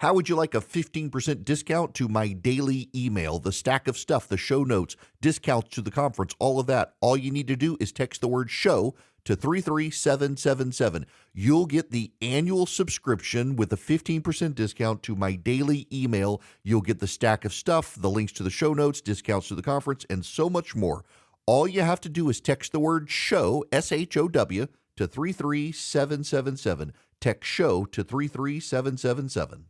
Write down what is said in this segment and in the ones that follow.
How would you like a 15% discount to my daily email, the stack of stuff, the show notes, discounts to the conference, all of that? All you need to do is text the word show to 33777. You'll get the annual subscription with a 15% discount to my daily email. You'll get the stack of stuff, the links to the show notes, discounts to the conference, and so much more. All you have to do is text the word show, SHOW, to 33777. Text show to 33777.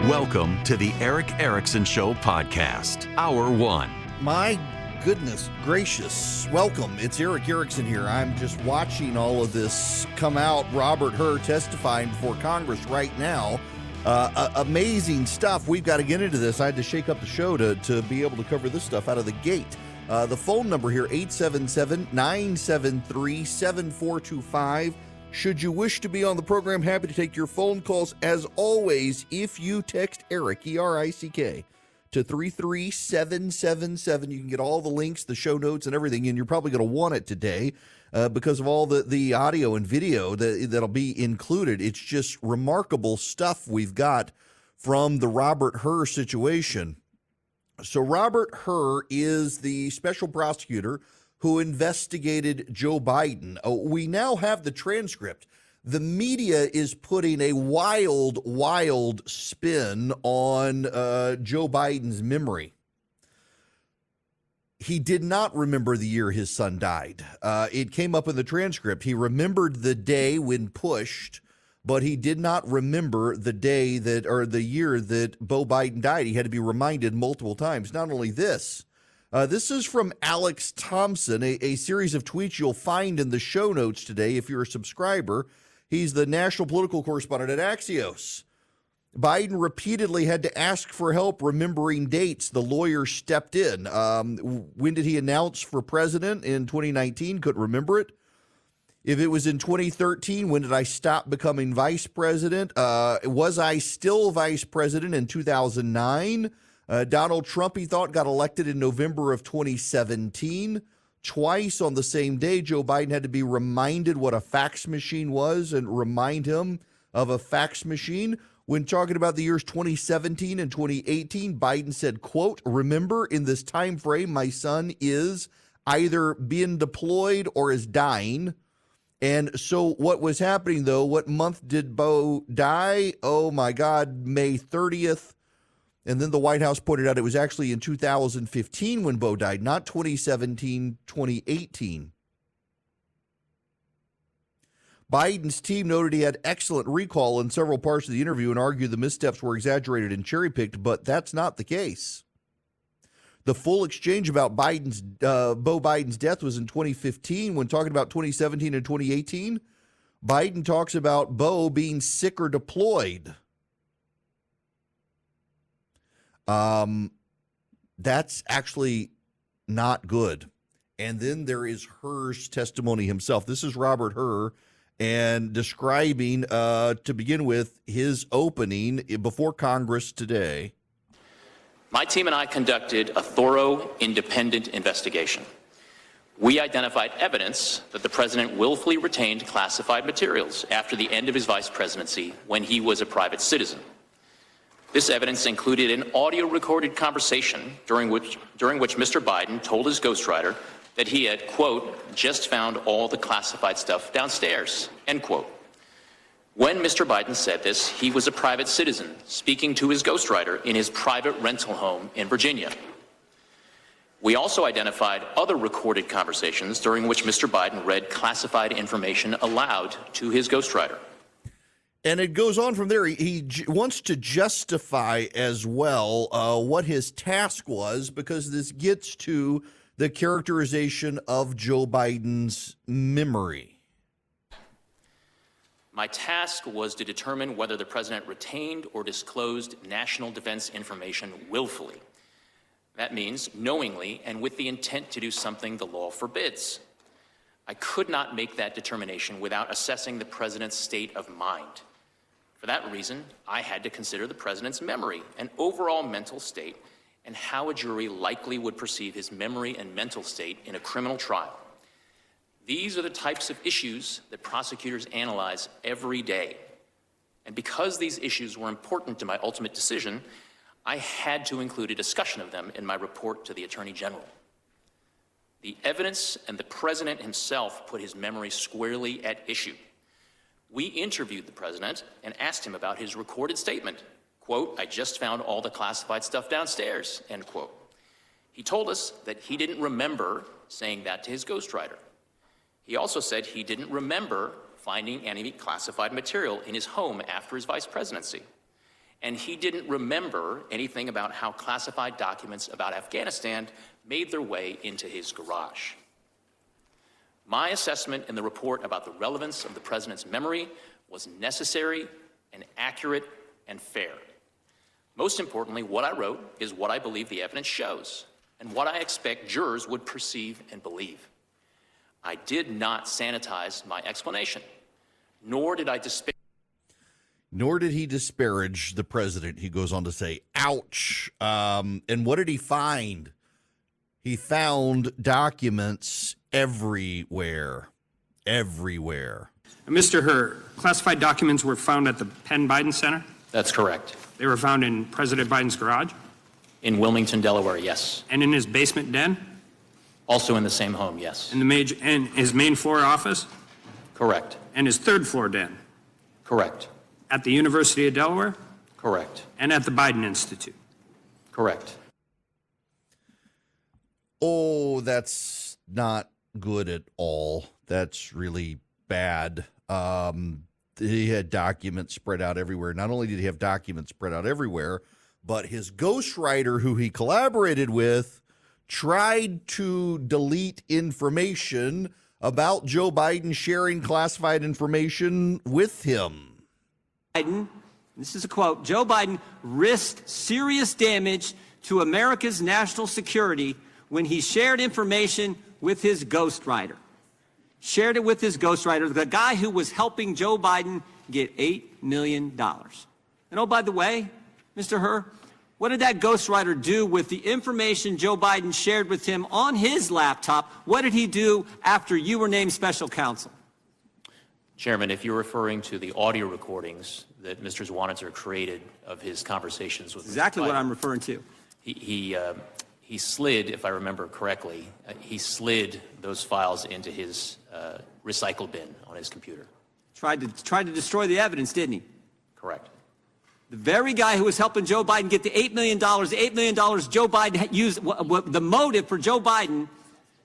Welcome to the Eric Erickson Show podcast, Hour 1. My goodness gracious. Welcome. It's Eric Erickson here. I'm just watching all of this come out. Robert Hur testifying before Congress right now. Amazing stuff. We've got to get into this. I had to shake up the show to be able to cover this stuff out of the gate. The phone number here, 877-973-7425. Should you wish to be on the program, happy to take your phone calls. As always, if you text Eric, E-R-I-C-K, to 33777, you can get all the links, the show notes, and everything, and you're probably going to want it today because of all the audio and video that'll be included. It's just remarkable stuff we've got from the Robert Hur situation. So Robert Hur is the special prosecutor who investigated Joe Biden. We now have the transcript. The media is putting a wild spin on Joe Biden's memory. He did not remember the year his son died. It came up in the transcript. He remembered the day when pushed, but he did not remember the day that, or the year that Beau Biden died. He had to be reminded multiple times. Not only this, this is from Alex Thompson, a series of tweets you'll find in the show notes today if you're a subscriber. He's the national political correspondent at Axios. Biden repeatedly had to ask for help remembering dates. The lawyer stepped in. When did he announce for president? In 2019? Couldn't remember it. If it was in 2013, when did I stop becoming vice president? Was I still vice president in 2009? Donald Trump, he thought, got elected in November of 2017. Twice on the same day, Joe Biden had to be reminded what a fax machine was and remind him of a fax machine. When talking about the years 2017 and 2018, Biden said, quote, "Remember, in this time frame, my son is either being deployed or is dying." And so what was happening, though, what month did Beau die? Oh, my God, May 30th. And then the White House pointed out it was actually in 2015 when Beau died, not 2017, 2018. Biden's team noted he had excellent recall in several parts of the interview and argued the missteps were exaggerated and cherry-picked, but that's not the case. The full exchange about Beau Biden's death was in 2015. When talking about 2017 and 2018, Biden talks about Beau being sick or deployed. That's actually not good. And then there is Hur's testimony himself. This is Robert Hur, and describing, to begin with, his opening before Congress today. My team and I conducted a thorough, independent investigation. We identified evidence that the president willfully retained classified materials after the end of his vice presidency when he was a private citizen. This evidence included an audio-recorded conversation during which Mr. Biden told his ghostwriter that he had, quote, "just found all the classified stuff downstairs," end quote. When Mr. Biden said this, he was a private citizen speaking to his ghostwriter in his private rental home in Virginia. We also identified other recorded conversations during which Mr. Biden read classified information aloud to his ghostwriter. And it goes on from there. He wants to justify as well what his task was, because this gets to the characterization of Joe Biden's memory. My task was to determine whether the president retained or disclosed national defense information willfully. That means knowingly and with the intent to do something the law forbids. I could not make that determination without assessing the president's state of mind. For that reason, I had to consider the president's memory and overall mental state and how a jury likely would perceive his memory and mental state in a criminal trial. These are the types of issues that prosecutors analyze every day. And because these issues were important to my ultimate decision, I had to include a discussion of them in my report to the Attorney General. The evidence and the president himself put his memory squarely at issue. We interviewed the president and asked him about his recorded statement, quote, "I just found all the classified stuff downstairs," end quote. He told us that he didn't remember saying that to his ghostwriter. He also said he didn't remember finding any classified material in his home after his vice presidency. And he didn't remember anything about how classified documents about Afghanistan made their way into his garage. My assessment in the report about the relevance of the president's memory was necessary and accurate and fair. Most importantly, what I wrote is what I believe the evidence shows and what I expect jurors would perceive and believe. I did not sanitize my explanation, nor did he disparage the president. He goes on to say, ouch. And what did he find? He found documents everywhere. Everywhere. Mr. Hur, classified documents were found at the Penn Biden Center? That's correct. They were found in President Biden's garage? In Wilmington, Delaware, yes. And in his basement den? Also in the same home, yes. In his main floor office? Correct. And his third floor den? Correct. At the University of Delaware? Correct. And at the Biden Institute? Correct. Oh, that's not good at all. That's really bad. He had documents spread out everywhere. Not only did he have documents spread out everywhere, but his ghostwriter, who he collaborated with, tried to delete information about Joe Biden sharing classified information with him. Biden, this is a quote, Joe Biden risked serious damage to America's national security when he shared information with his ghostwriter. Shared it with his ghostwriter, the guy who was helping Joe Biden get $8 million. And oh, by the way, Mr. Hur, what did that ghostwriter do with the information Joe Biden shared with him on his laptop? What did he do after you were named special counsel? Chairman, if you're referring to the audio recordings that Mr. Zwanitzer created of his conversations with Exactly Mr. Biden, what I'm referring to. He slid, if I remember correctly, he slid those files into his recycle bin on his computer. Tried to destroy the evidence, didn't he? Correct. The very guy who was helping Joe Biden get the $8 million, Joe Biden used the motive for Joe Biden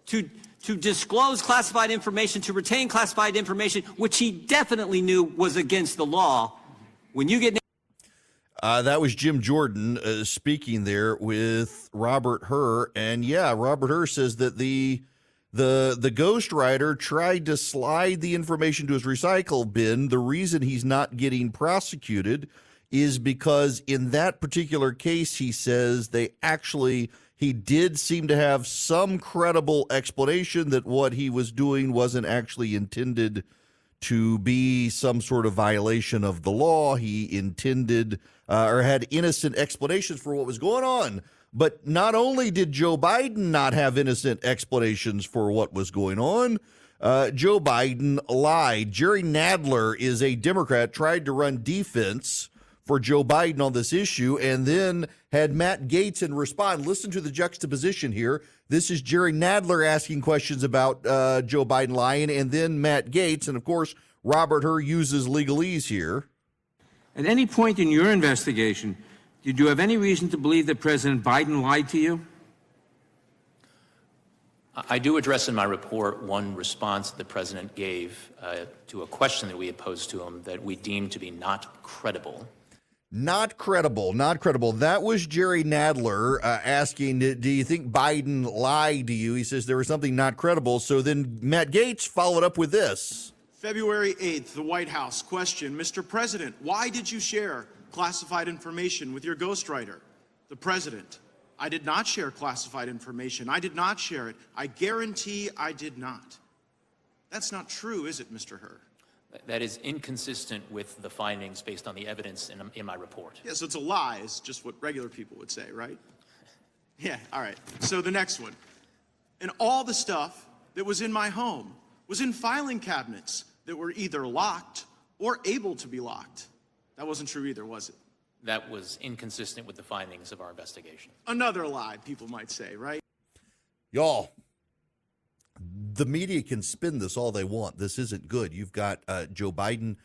to disclose classified information, to retain classified information, which he definitely knew was against the law. When you get that was Jim Jordan speaking there with Robert Hur. And yeah, Robert Hur says that the ghostwriter tried to slide the information to his recycle bin. The reason he's not getting prosecuted is because in that particular case, he says he did seem to have some credible explanation that what he was doing wasn't actually intended to be some sort of violation of the law. He intended or had innocent explanations for what was going on. But not only did Joe Biden not have innocent explanations for what was going on, Joe Biden lied. Jerry Nadler is a Democrat, tried to run defense for Joe Biden on this issue, and then had Matt Gaetz respond. Listen to the juxtaposition here. This is Jerry Nadler asking questions about Joe Biden lying, and then Matt Gaetz, and of course, Robert Hur uses legalese here. At any point in your investigation, did you have any reason to believe that President Biden lied to you? I do address in my report one response the president gave to a question that we had posed to him that we deemed to be not credible. Not credible, not credible. That was Jerry Nadler asking, do you think Biden lied to you? He says there was something not credible. So then Matt Gaetz followed up with this. February 8th, the White House question, Mr. President, why did you share classified information with your ghostwriter? The president, I did not share classified information. I did not share it. I guarantee I did not. That's not true, is it, Mr. Hur? That is inconsistent with the findings based on the evidence in my report. Yeah, so it's a lie, is just what regular people would say, right? Yeah, all right. So the next one. And all the stuff that was in my home was in filing cabinets that were either locked or able to be locked. That wasn't true either, was it? That was inconsistent with the findings of our investigation. Another lie, people might say, right? Y'all, the media can spin this all they want. This isn't good. You've got Joe Biden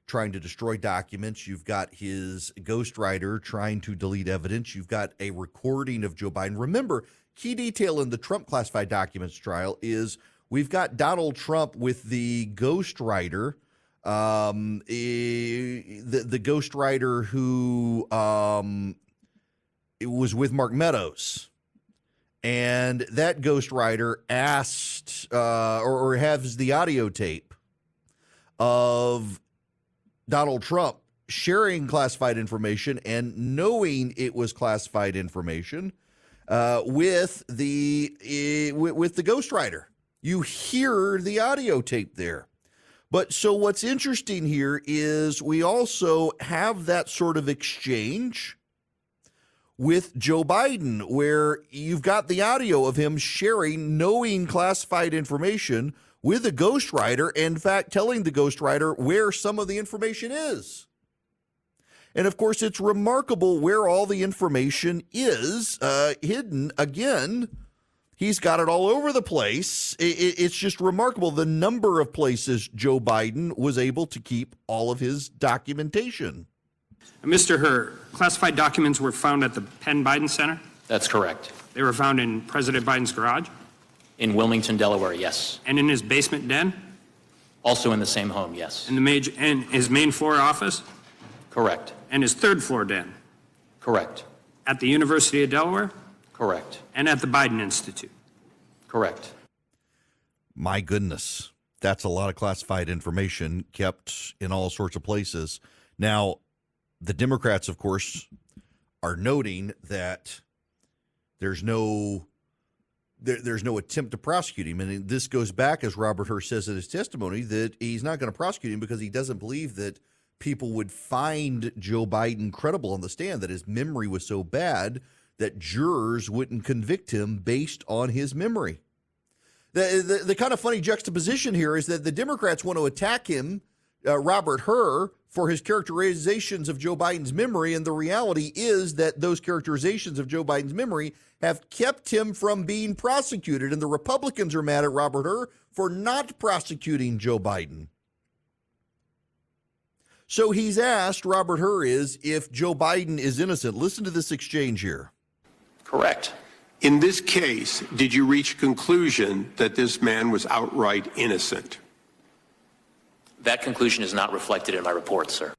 trying to destroy documents. You've got his ghostwriter trying to delete evidence. You've got a recording of Joe Biden. Remember, key detail in the Trump classified documents trial is we've got Donald Trump with the ghostwriter, the ghostwriter who it was with Mark Meadows. And that ghostwriter asked or has the audio tape of Donald Trump sharing classified information and knowing it was classified information with the ghostwriter. You hear the audio tape there. But so what's interesting here is we also have that sort of exchange with Joe Biden, where you've got the audio of him sharing, knowing classified information with a ghostwriter, and in fact, telling the ghostwriter where some of the information is. And of course, it's remarkable where all the information is hidden. Again, he's got it all over the place. It's just remarkable the number of places Joe Biden was able to keep all of his documentation. Mr. Hur, classified documents were found at the Penn Biden Center? That's correct. They were found in President Biden's garage? In Wilmington, Delaware, yes. And in his basement den? Also in the same home, yes. And his main floor office? Correct. And his third floor den? Correct. At the University of Delaware? Correct. And at the Biden Institute? Correct. My goodness, that's a lot of classified information kept in all sorts of places. Now, the Democrats, of course, are noting that there's no attempt to prosecute him. And this goes back, as Robert Hur says in his testimony, that he's not going to prosecute him because he doesn't believe that people would find Joe Biden credible on the stand, that his memory was so bad that jurors wouldn't convict him based on his memory. The kind of funny juxtaposition here is that the Democrats want to attack him, Robert Hur, for his characterizations of Joe Biden's memory, and the reality is that those characterizations of Joe Biden's memory have kept him from being prosecuted, and the Republicans are mad at Robert Hur for not prosecuting Joe Biden. So he's asked, Robert Hur is, if Joe Biden is innocent. Listen to this exchange here. Correct. In this case, did you reach a conclusion that this man was outright innocent? That conclusion is not reflected in my report, sir.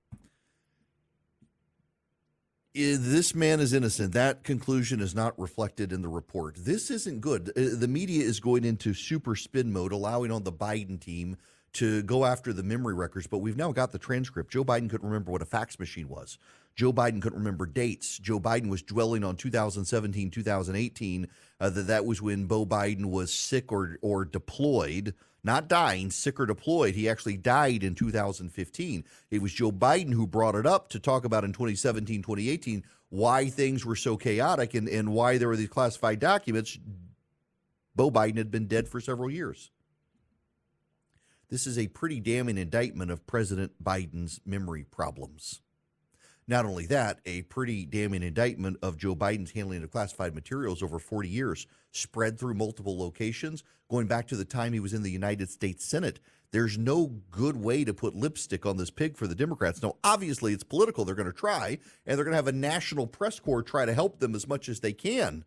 This man is innocent. That conclusion is not reflected in the report. This isn't good. The media is going into super spin mode, allowing on the Biden team to go after the memory records, but we've now got the transcript. Joe Biden couldn't remember what a fax machine was. Joe Biden couldn't remember dates. Joe Biden was dwelling on 2017, 2018, that was when Beau Biden was sick or deployed, not dying, sick or deployed. He actually died in 2015. It was Joe Biden who brought it up to talk about in 2017, 2018, why things were so chaotic and why there were these classified documents. Beau Biden had been dead for several years. This is a pretty damning indictment of President Biden's memory problems. Not only that, a pretty damning indictment of Joe Biden's handling of classified materials over 40 years, spread through multiple locations, going back to the time he was in the United States Senate. There's no good way to put lipstick on this pig for the Democrats. Now, obviously, it's political. They're going to try, and they're going to have a national press corps try to help them as much as they can.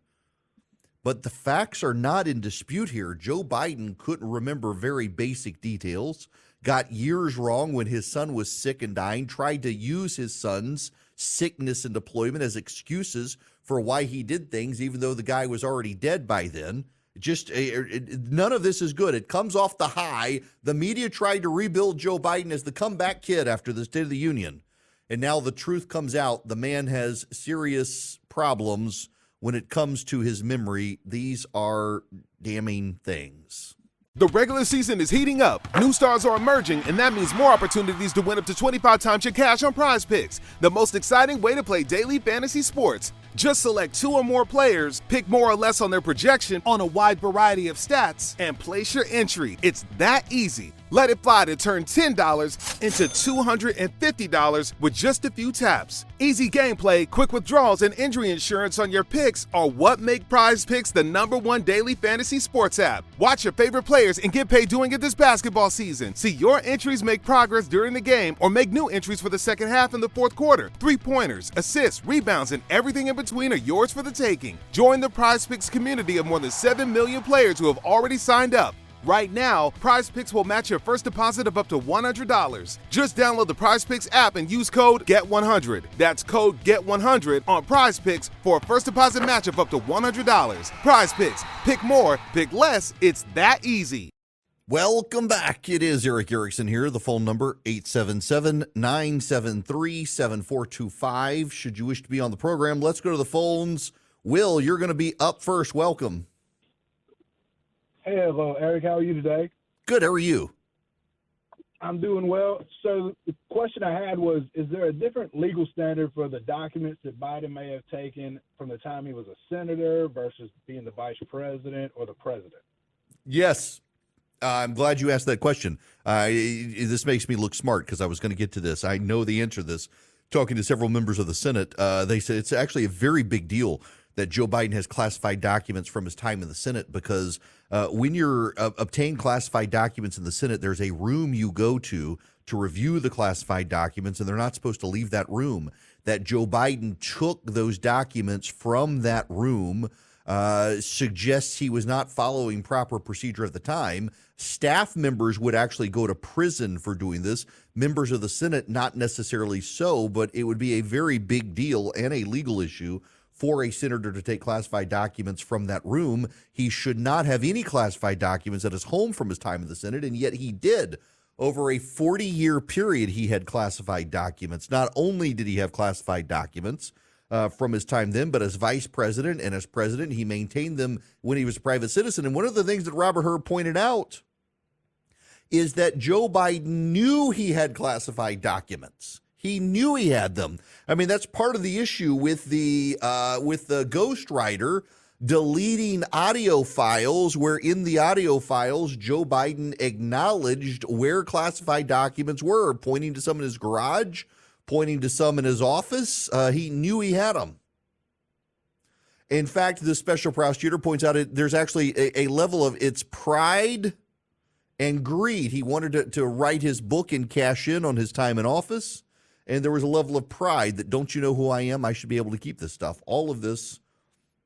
But the facts are not in dispute here. Joe Biden couldn't remember very basic details, got years wrong when his son was sick and dying, tried to use his son's sickness and deployment as excuses for why he did things, even though the guy was already dead by then. Just none of this is good. It comes off the high. The media tried to rebuild Joe Biden as the comeback kid after the State of the Union. And now the truth comes out. The man has serious problems when it comes to his memory. These are damning things. The regular season is heating up, new stars are emerging, and that means more opportunities to win up to 25 times your cash on Prize Picks, the most exciting way to play daily fantasy sports. Just select 2 or more players, pick more or less on their projection on a wide variety of stats, and place your entry. It's that easy. Let it fly to turn $10 into $250 with just a few taps. Easy gameplay, quick withdrawals, and injury insurance on your picks are what make Prize Picks the #1 daily fantasy sports app. Watch your favorite players and get paid doing it this basketball season. See your entries make progress during the game or make new entries for the second half and the fourth quarter. 3-pointers, assists, rebounds, and everything in between are yours for the taking. Join the Prize Picks community of more than 7 million players who have already signed up. Right now, Prize Picks will match your first deposit of up to $100. Just download the Prize Picks app and use code GET100. That's code GET100 on Prize Picks for a first deposit match of up to $100. Prize Picks. Pick more, pick less. It's that easy. Welcome back. It is Eric Erickson here. The phone number 877-973-7425. Should you wish to be on the program, let's go to the phones. Will, you're going to be up first. Welcome. Hey, hello, Eric. How are you today? Good. How are you? I'm doing well. So the question I had was, is there a different legal standard for the documents that Biden may have taken from the time he was a senator versus being the vice president or the president? Yes. I'm glad you asked that question. This makes me look smart because I was going to get to this. I know the answer to this. Talking to several members of the Senate, they said it's actually a very big deal that Joe Biden has classified documents from his time in the Senate because when you're obtain classified documents in the Senate, there's a room you go to review the classified documents, and they're not supposed to leave that room. That Joe Biden took those documents from that room suggests he was not following proper procedure at the time. Staff members would actually go to prison for doing this. Members of the Senate, not necessarily so, but it would be a very big deal and a legal issue for a senator to take classified documents from that room. He should not have any classified documents at his home from his time in the Senate, and yet he did. Over a 40-year period, he had classified documents. Not only did he have classified documents from his time then, but as vice president and as president, he maintained them when he was a private citizen. And one of the things that Robert Hur pointed out is that Joe Biden knew he had classified documents. He knew he had them. I mean, that's part of the issue with the ghostwriter deleting audio files, where in the audio files, Joe Biden acknowledged where classified documents were, pointing to some in his garage, pointing to some in his office. He knew he had them. In fact, the special prosecutor points out there's actually a level of it's pride and greed. He wanted to write his book and cash in on his time in office. And there was a level of pride that, don't you know who I am? I should be able to keep this stuff. All of this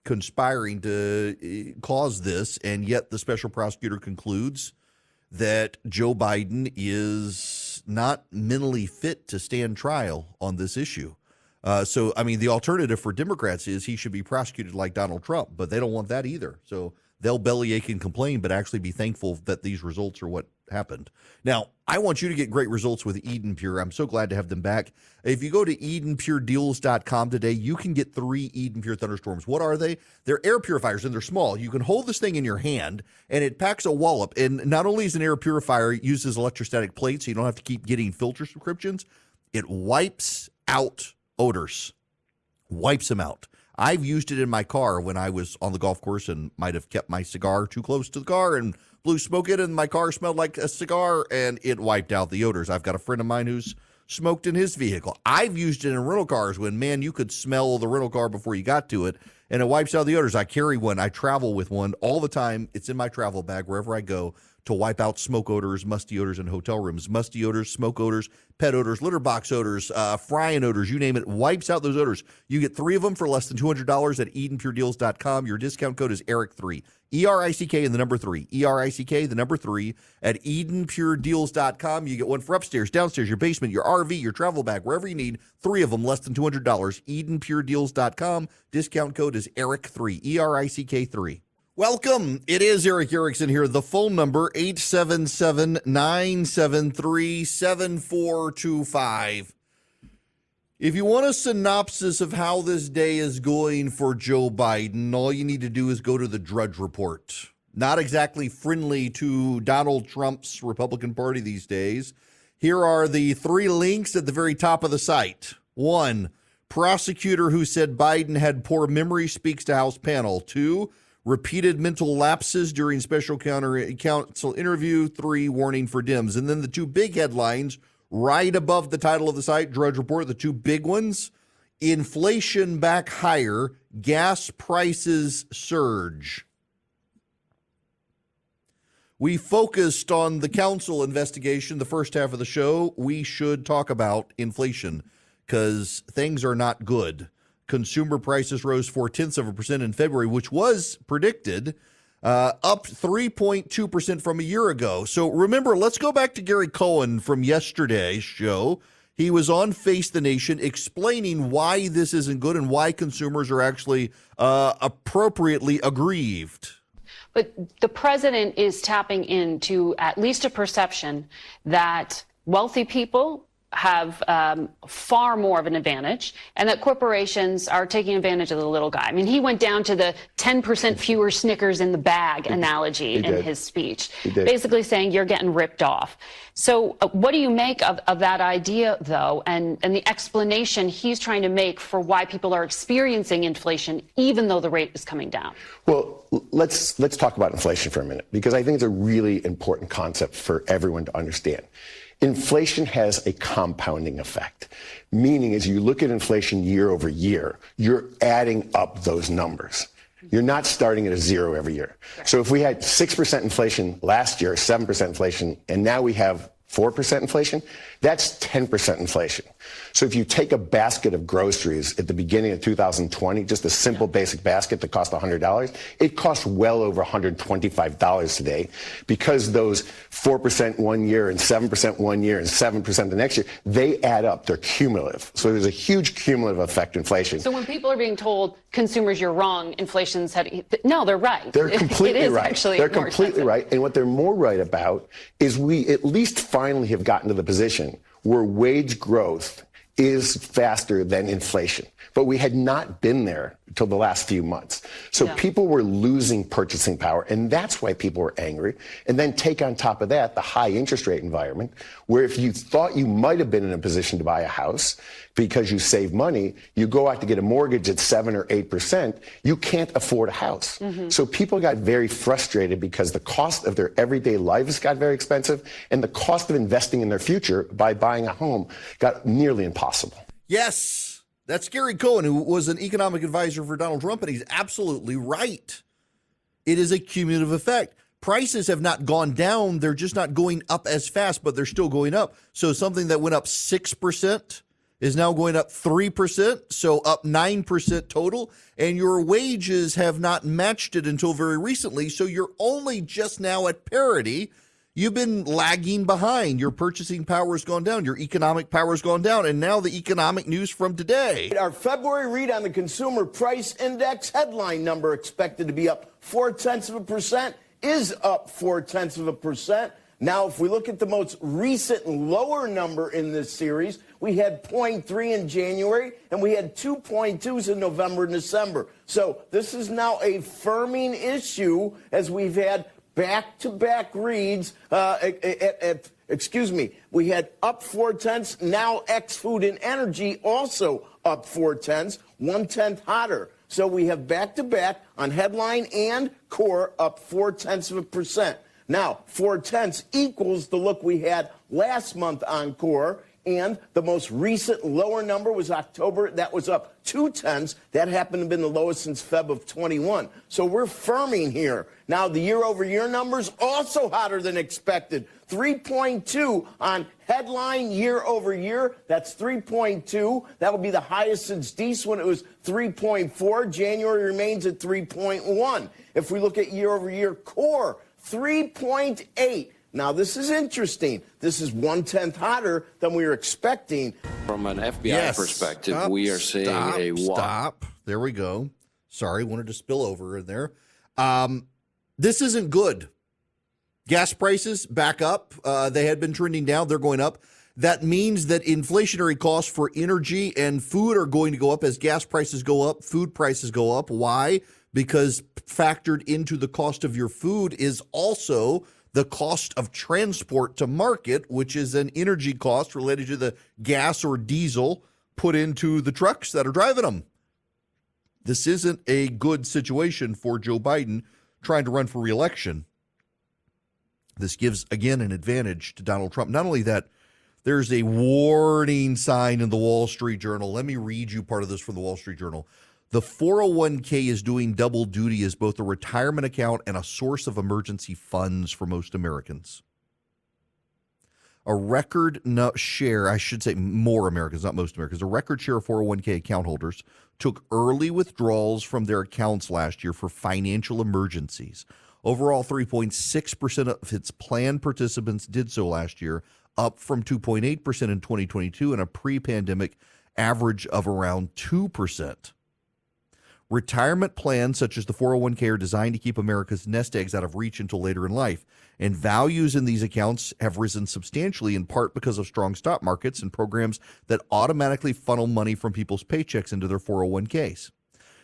conspiring to cause this, and yet the special prosecutor concludes that Joe Biden is not mentally fit to stand trial on this issue. So, I mean, the alternative for Democrats is he should be prosecuted like Donald Trump, but they don't want that either. So they'll bellyache and complain, but actually be thankful that these results are what happened. Now, I want you to get great results with Eden Pure. I'm so glad to have them back. If you go to EdenPureDeals.com today, you can get 3 Eden Pure Thunderstorms. What are they? They're air purifiers, and they're small. You can hold this thing in your hand, and it packs a wallop. And not only is an air purifier, it uses electrostatic plates, so you don't have to keep getting filter subscriptions. It wipes out odors. Wipes them out. I've used it in my car when I was on the golf course and might have kept my cigar too close to the car and blew smoke in, and my car smelled like a cigar, and it wiped out the odors. I've got a friend of mine who's smoked in his vehicle. I've used it in rental cars when, man, you could smell the rental car before you got to it, and it wipes out the odors. I carry one. I travel with one all the time. It's in my travel bag wherever I go to wipe out smoke odors, musty odors in hotel rooms, musty odors, smoke odors, pet odors, litter box odors, frying odors, you name it, wipes out those odors. You get 3 of them for less than $200 at EdenPureDeals.com. Your discount code is ERIC3. ERICK and the number 3. ERICK, the number 3 at EdenPureDeals.com. You get one for upstairs, downstairs, your basement, your RV, your travel bag, wherever you need. 3 of them, less than $200. EdenPureDeals.com. Discount code is ERIC3. ERICK3. Welcome. It is Eric Erickson here. The phone number, 877-973-7425. If you want a synopsis of how this day is going for Joe Biden, all you need to do is go to the Drudge Report. not exactly friendly to Donald Trump's Republican Party these days. Here are the 3 links at the very top of the site. 1, prosecutor who said Biden had poor memory speaks to House panel. 2, repeated mental lapses during special counsel interview. 3, warning for Dems. And then the 2 big headlines right above the title of the site, Drudge Report, the 2 big ones: inflation back higher, gas prices surge. We focused on the council investigation the first half of the show. We should talk about inflation because things are not good. Consumer prices rose 0.4% in February, which was predicted, up 3.2% from a year ago. So remember, let's go back to Gary Cohen from yesterday's show. He was on Face the Nation explaining why this isn't good and why consumers are actually appropriately aggrieved. But the president is tapping into at least a perception that wealthy people have far more of an advantage and that corporations are taking advantage of the little guy. I mean, he went down to the 10% fewer Snickers in the bag analogy in his speech, basically saying you're getting ripped off. So what do you make of that idea, though, and the explanation he's trying to make for why people are experiencing inflation even though the rate is coming down? Well, let's talk about inflation for a minute, because I think it's a really important concept for everyone to understand. Inflation has a compounding effect, meaning as you look at inflation year over year, you're adding up those numbers. You're not starting at a 0 every year. So if we had 6% inflation last year, 7% inflation, and now we have 4% inflation, that's 10% inflation. So if you take a basket of groceries at the beginning of 2020, just a simple basic basket that cost $100, it costs well over $125 today, because those 4% one year and 7% one year and 7% the next year, they add up. They're cumulative. So there's a huge cumulative effect inflation. So when people are being told, consumers, you're wrong, inflation's heading, no, they're right. They're completely right. Actually they're completely right. And what they're more right about is we at least finally have gotten to the position where wage growth is faster than inflation. But we had not been there until the last few months. So people were losing purchasing power, and that's why people were angry. And then take on top of that the high interest rate environment, where if you thought you might have been in a position to buy a house because you save money, you go out to get a mortgage at 7 or 8%, you can't afford a house. So people got very frustrated because the cost of their everyday lives got very expensive, and the cost of investing in their future by buying a home got nearly impossible. Yes. That's Gary Cohen, who was an economic advisor for Donald Trump, and he's absolutely right. It is a cumulative effect. Prices have not gone down. They're just not going up as fast, but they're still going up. So something that went up 6% is now going up 3%, so up 9% total. And your wages have not matched it until very recently, so you're only just now at parity. You've been lagging behind. Your purchasing power has gone down. Your economic power has gone down. And now the economic news from today. Our February read on the Consumer Price Index headline number expected to be up 0.4% is up 0.4%. Now, if we look at the most recent lower number in this series, we had 0.3 in January, and we had 2.2s in November and December. So this is now a firming issue as we've had back-to-back reads. We had up 0.4, now ex-food and energy also up 0.4, 1/10 hotter. So we have back-to-back on headline and core up 0.4%. Now, 0.4 equals the look we had last month on core, and the most recent lower number was October. That was up 0.2. That happened to have been the lowest since Feb of 21. So we're firming here. Now, the year-over-year numbers also hotter than expected. 3.2 on headline year-over-year. That's 3.2. That would be the highest since Deese when it was 3.4. January remains at 3.1. If we look at year-over-year core, 3.8. Now, this is interesting. This is 1/10 hotter than we were expecting. From an FBI perspective, we are seeing a walk. Stop. There we go. Sorry, wanted to spill over in there. This isn't good. Gas prices back up. They had been trending down. They're going up. That means that inflationary costs for energy and food are going to go up as gas prices go up, food prices go up. Why? because factored into the cost of your food is also the cost of transport to market, which is an energy cost related to the gas or diesel put into the trucks that are driving them. This isn't a good situation for Joe Biden trying to run for re-election. This gives, again, an advantage to Donald Trump. Not only that, there's a warning sign in the Wall Street Journal. Let me read you part of this from the Wall Street Journal. The 401k is doing double duty as both a retirement account and a source of emergency funds for most Americans. A record share, I should say more Americans, not most Americans, a record share of 401k account holders took early withdrawals from their accounts last year for financial emergencies. Overall, 3.6% of its plan participants did so last year, up from 2.8% in 2022 and a pre-pandemic average of around 2%. Retirement plans such as the 401k are designed to keep America's nest eggs out of reach until later in life, and values in these accounts have risen substantially in part because of strong stock markets and programs that automatically funnel money from people's paychecks into their 401ks.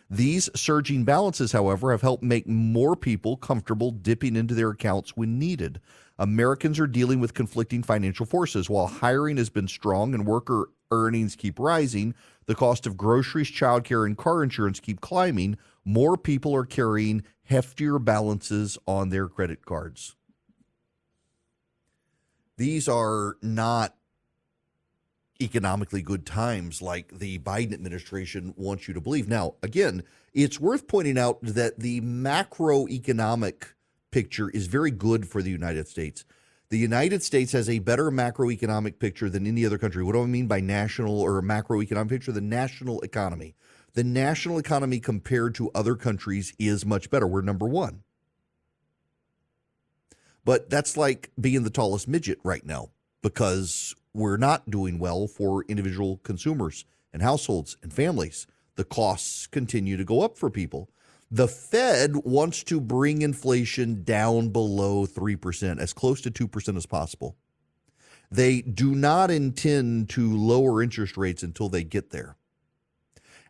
These surging balances, however, have helped make more people comfortable dipping into their accounts when needed. Americans are dealing with conflicting financial forces. While hiring has been strong and worker earnings keep rising, the cost of groceries, childcare, and car insurance keep climbing. More people are carrying heftier balances on their credit cards. These are not economically good times like the Biden administration wants you to believe. Now, again, it's worth pointing out that the macroeconomic picture is very good for the United States. The United States has a better macroeconomic picture than any other country. What do I mean by national or macroeconomic picture? The national economy. The national economy compared to other countries is much better. We're number one. But that's like being the tallest midget right now because we're not doing well for individual consumers and households and families. The costs continue to go up for people. The Fed wants to bring inflation down below 3%, as close to 2% as possible. They do not intend to lower interest rates until they get there.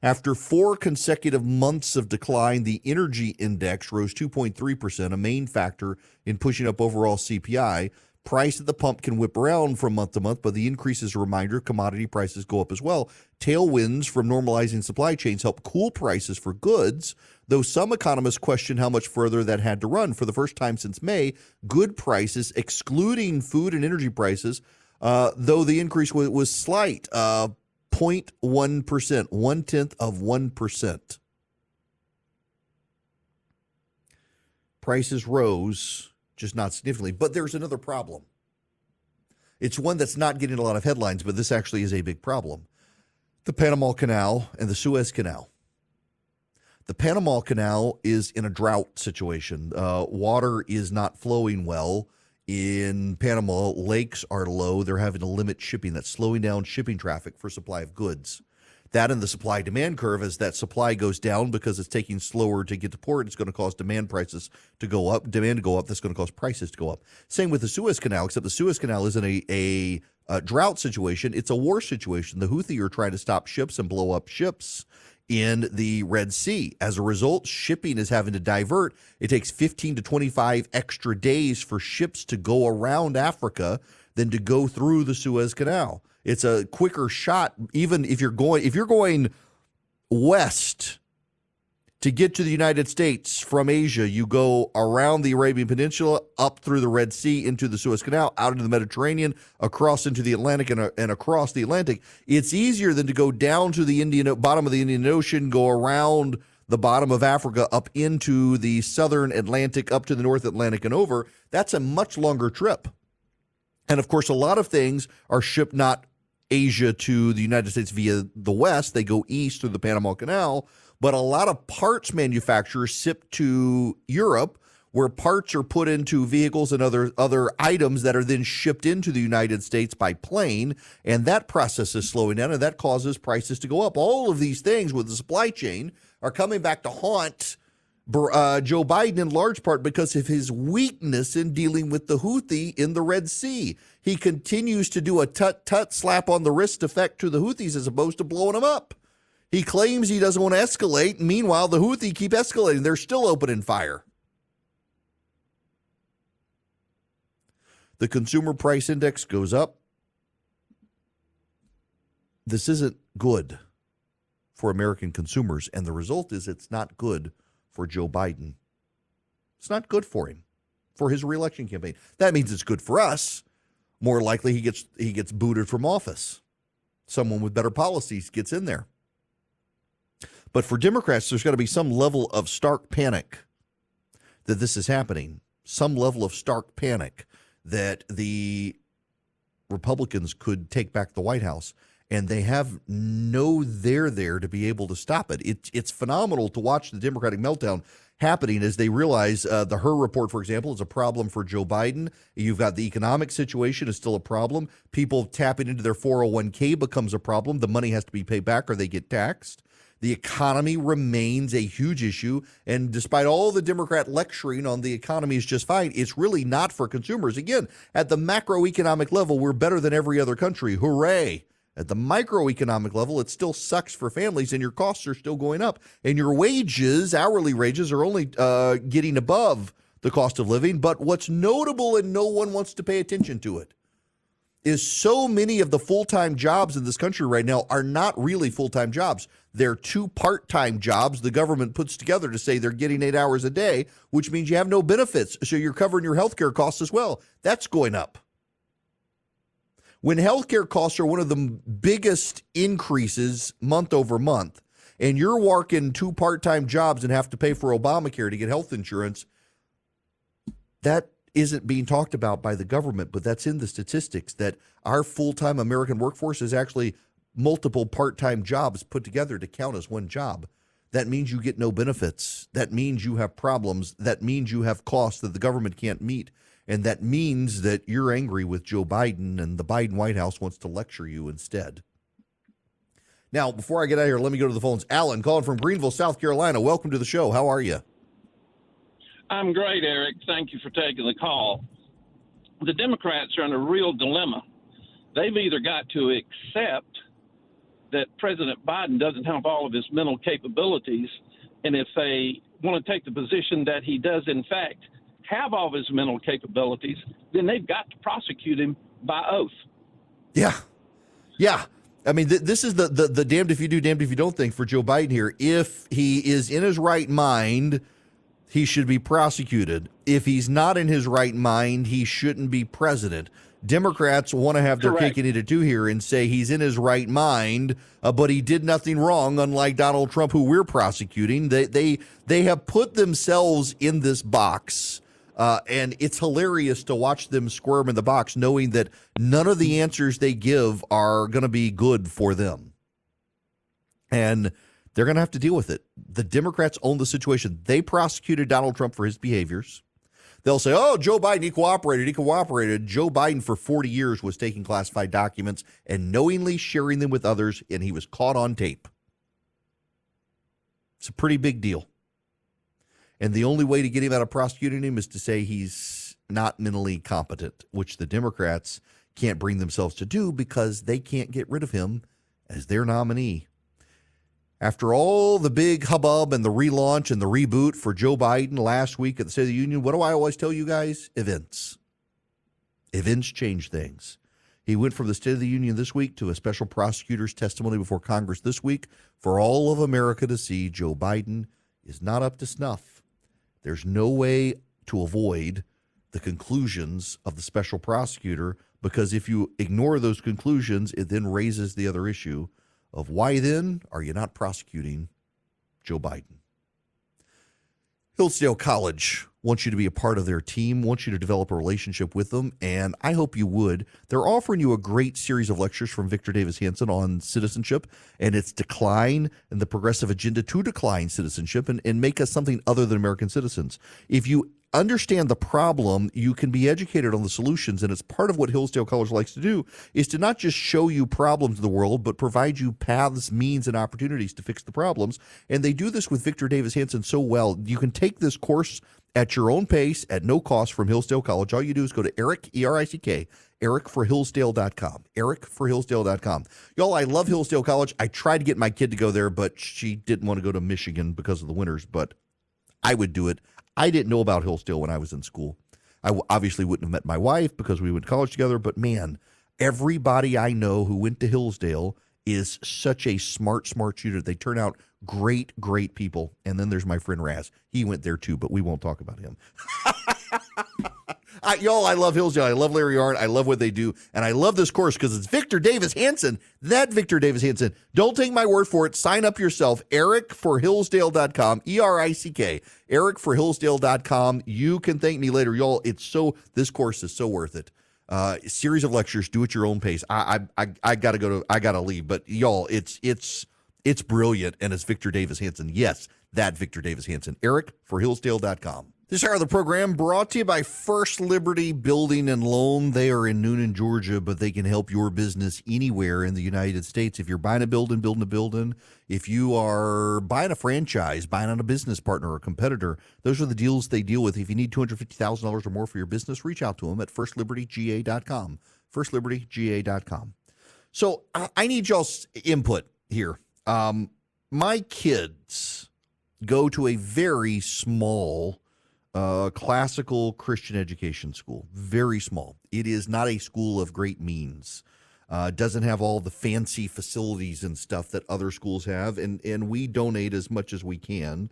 After 4 consecutive months of decline, the energy index rose 2.3%, a main factor in pushing up overall CPI. Price at the pump can whip around from month to month, but the increase is a reminder commodity prices go up as well. Tailwinds from normalizing supply chains help cool prices for goods, though some economists question how much further that had to run. For the first time since May, good prices, excluding food and energy prices, though the increase was slight, 0.1%, 0.1%. Prices rose, just not significantly. But there's another problem. It's one that's not getting a lot of headlines, but this actually is a big problem. The Panama Canal and the Suez Canal. The Panama Canal is in a drought situation. Water is not flowing well. In Panama, lakes are low. They're having to limit shipping. That's slowing down shipping traffic for supply of goods. That and the supply-demand curve, as that supply goes down because it's taking slower to get to port, it's going to cause demand prices to go up. Demand to go up, that's going to cause prices to go up. Same with the Suez Canal, except the Suez Canal isn't a drought situation. It's a war situation. The Houthi are trying to stop ships and blow up ships in the Red Sea. As a result, shipping is having to divert. It takes 15 to 25 extra days for ships to go around Africa than to go through the Suez Canal. It's a quicker shot, even if you're going west to get to the United States from Asia. You go around the Arabian Peninsula, up through the Red Sea, into the Suez Canal, out into the Mediterranean, across into the Atlantic, and across the Atlantic. It's easier than to go down to the bottom of the Indian Ocean, go around the bottom of Africa, up into the southern Atlantic, up to the North Atlantic and over. That's a much longer trip. And of course, a lot of things are shipped not Asia to the United States via the west. They go east through the Panama Canal. But a lot of parts manufacturers ship to Europe, where parts are put into vehicles and other items that are then shipped into the United States by plane. And that process is slowing down, and that causes prices to go up. All of these things with the supply chain are coming back to haunt Joe Biden in large part because of his weakness in dealing with the Houthi in the Red Sea. He continues to do a tut-tut slap on the wrist effect to the Houthis as opposed to blowing them up. He claims he doesn't want to escalate. Meanwhile, the Houthi keep escalating. They're still opening fire. The consumer price index goes up. This isn't good for American consumers, and the result is it's not good for Joe Biden. It's not good for him, for his reelection campaign. That means it's good for us. More likely he gets booted from office. Someone with better policies gets in there. But for Democrats, there's got to be some level of stark panic that this is happening, some level of stark panic that the Republicans could take back the White House, and they have no there to be able to stop it. It's phenomenal to watch the Democratic meltdown happening as they realize the Her report, for example, is a problem for Joe Biden. You've got the economic situation is still a problem. People tapping into their 401k becomes a problem. The money has to be paid back or they get taxed. The economy remains a huge issue. And despite all the Democrat lecturing on the economy is just fine, it's really not for consumers. Again, at the macroeconomic level, we're better than every other country. Hooray. At the microeconomic level, it still sucks for families, and your costs are still going up. And your wages, hourly wages, are only getting above the cost of living. But what's notable, and no one wants to pay attention to it, is so many of the full-time jobs in this country right now are not really full-time jobs. They're 2 part-time jobs the government puts together to say they're getting 8 hours a day, which means you have no benefits. So you're covering your health care costs as well. That's going up. When healthcare costs are one of the biggest increases month over month, and you're working 2 part-time jobs and have to pay for Obamacare to get health insurance, that isn't being talked about by the government, but that's in the statistics that our full-time American workforce is actually multiple part-time jobs put together to count as one job. That means you get no benefits. That means you have problems. That means you have costs that the government can't meet. And that means that you're angry with Joe Biden, and the Biden White House wants to lecture you instead. Now, before I get out of here, let me go to the phones. Alan, calling from Greenville, South Carolina. Welcome to the show. How are you? I'm great, Eric. Thank you for taking the call. The Democrats are in a real dilemma. They've either got to accept that President Biden doesn't have all of his mental capabilities, and if they want to take the position that he does, in fact, have all of his mental capabilities, then they've got to prosecute him by oath. Yeah. I mean, this is the damned if you do, damned if you don't thing for Joe Biden here. If he is in his right mind, he should be prosecuted. If he's not in his right mind, he shouldn't be president. Democrats want to have their cake and eat it too here and say he's in his right mind, but he did nothing wrong, unlike Donald Trump, who we're prosecuting. They have put themselves in this box, and it's hilarious to watch them squirm in the box, knowing that none of the answers they give are going to be good for them. And they're going to have to deal with it. The Democrats own the situation. They prosecuted Donald Trump for his behaviors. They'll say, oh, Joe Biden, he cooperated. Joe Biden for 40 years was taking classified documents and knowingly sharing them with others, and he was caught on tape. It's a pretty big deal. And the only way to get him out of prosecuting him is to say he's not mentally competent, which the Democrats can't bring themselves to do because they can't get rid of him as their nominee. After all the big hubbub and the relaunch and the reboot for Joe Biden last week at the State of the Union, what do I always tell you guys? Events. Events change things. He went from the State of the Union this week to a special prosecutor's testimony before Congress this week for all of America to see Joe Biden is not up to snuff. There's no way to avoid the conclusions of the special prosecutor, because if you ignore those conclusions, it then raises the other issue of why then are you not prosecuting Joe Biden? Hillsdale College wants you to be a part of their team, wants you to develop a relationship with them, and I hope you would. They're offering you a great series of lectures from Victor Davis Hanson on citizenship and its decline and the progressive agenda to decline citizenship and make us something other than American citizens. If you understand the problem, you can be educated on the solutions, and it's part of what Hillsdale College likes to do is to not just show you problems of the world, but provide you paths, means, and opportunities to fix the problems. And they do this with Victor Davis Hanson so well. You can take this course at your own pace at no cost from Hillsdale College. All you do is go to Eric, E-R-I-C-K, ericforhillsdale.com, ericforhillsdale.com. Y'all, I love Hillsdale College. I tried to get my kid to go there, but she didn't want to go to Michigan because of the winters, but I would do it. I didn't know about Hillsdale when I was in school. I obviously wouldn't have met my wife because we went to college together, but man, everybody I know who went to Hillsdale is such a smart shooter. They turn out great people. And then there's my friend Raz. He went there too, but we won't talk about him. Y'all, I love Hillsdale. I love Larry Arnn. I love what they do. And I love this course because it's Victor Davis Hanson. That Victor Davis Hanson. Don't take my word for it. Sign up yourself. ericforhillsdale.com. E-R-I-C-K. ericforhillsdale.com. You can thank me later. Y'all, this course is so worth it. Series of lectures. Do at your own pace. I gotta leave. But y'all, it's brilliant. And it's Victor Davis Hanson. Yes, that Victor Davis Hanson. ericforhillsdale.com. This hour of the program brought to you by First Liberty Building and Loan. They are in Noonan, Georgia, but they can help your business anywhere in the United States. If you're buying a building, building a building, if you are buying a franchise, buying on a business partner or a competitor, those are the deals they deal with. If you need $250,000 or more for your business, reach out to them at firstlibertyga.com, firstlibertyga.com. So I need y'all's input here. My kids go to a very small classical Christian education school, very small. It is not a school of great means. Doesn't have all the fancy facilities and stuff that other schools have, and we donate as much as we can.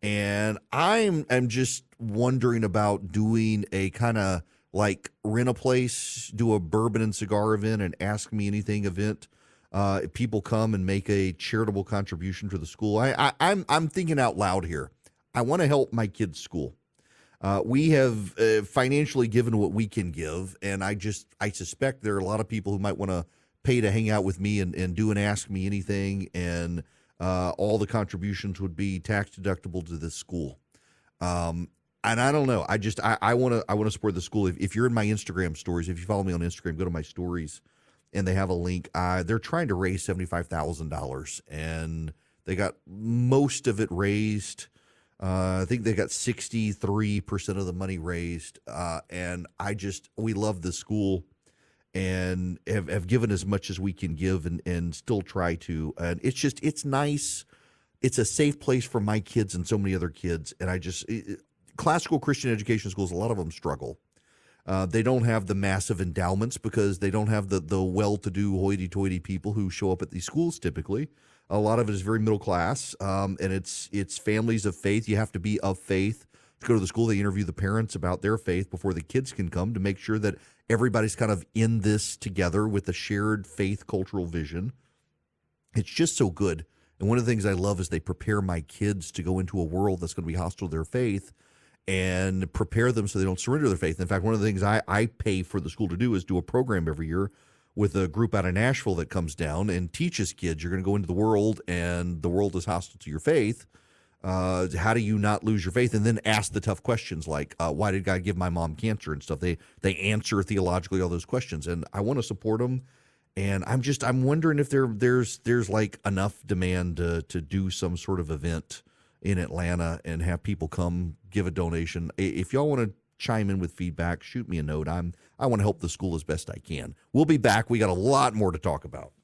And I'm just wondering about doing a kind of like rent a place, do a bourbon and cigar event, and Ask Me Anything event. People come and make a charitable contribution to the school. I'm thinking out loud here. I want to help my kids' school. We have financially given what we can give, and I suspect there are a lot of people who might want to pay to hang out with me and do an Ask Me Anything, and all the contributions would be tax deductible to this school. And I don't know. I want to support the school. If you're in my Instagram stories, if you follow me on Instagram, go to my stories, and they have a link. They're trying to raise $75,000, and they got most of it raised. I think they got 63% of the money raised, and we love the school and have given as much as we can give and still try to. And it's nice. It's a safe place for my kids and so many other kids. And classical Christian education schools, a lot of them struggle. They don't have the massive endowments because they don't have the well-to-do hoity-toity people who show up at these schools typically. A lot of it is very middle class, and it's families of faith. You have to be of faith to go to the school. They interview the parents about their faith before the kids can come to make sure that everybody's kind of in this together with a shared faith cultural vision. It's just so good. And one of the things I love is they prepare my kids to go into a world that's going to be hostile to their faith and prepare them so they don't surrender their faith. In fact, one of the things I pay for the school to do is do a program every year with a group out of Nashville that comes down and teaches kids, you're going to go into the world and the world is hostile to your faith. How do you not lose your faith? And then ask the tough questions like, why did God give my mom cancer and stuff? They answer theologically all those questions, and I want to support them. And I'm wondering if there's like enough demand to do some sort of event in Atlanta and have people come give a donation. If y'all want to chime in with feedback, shoot me a note. I want to help the school as best I can. We'll be back. We got a lot more to talk about.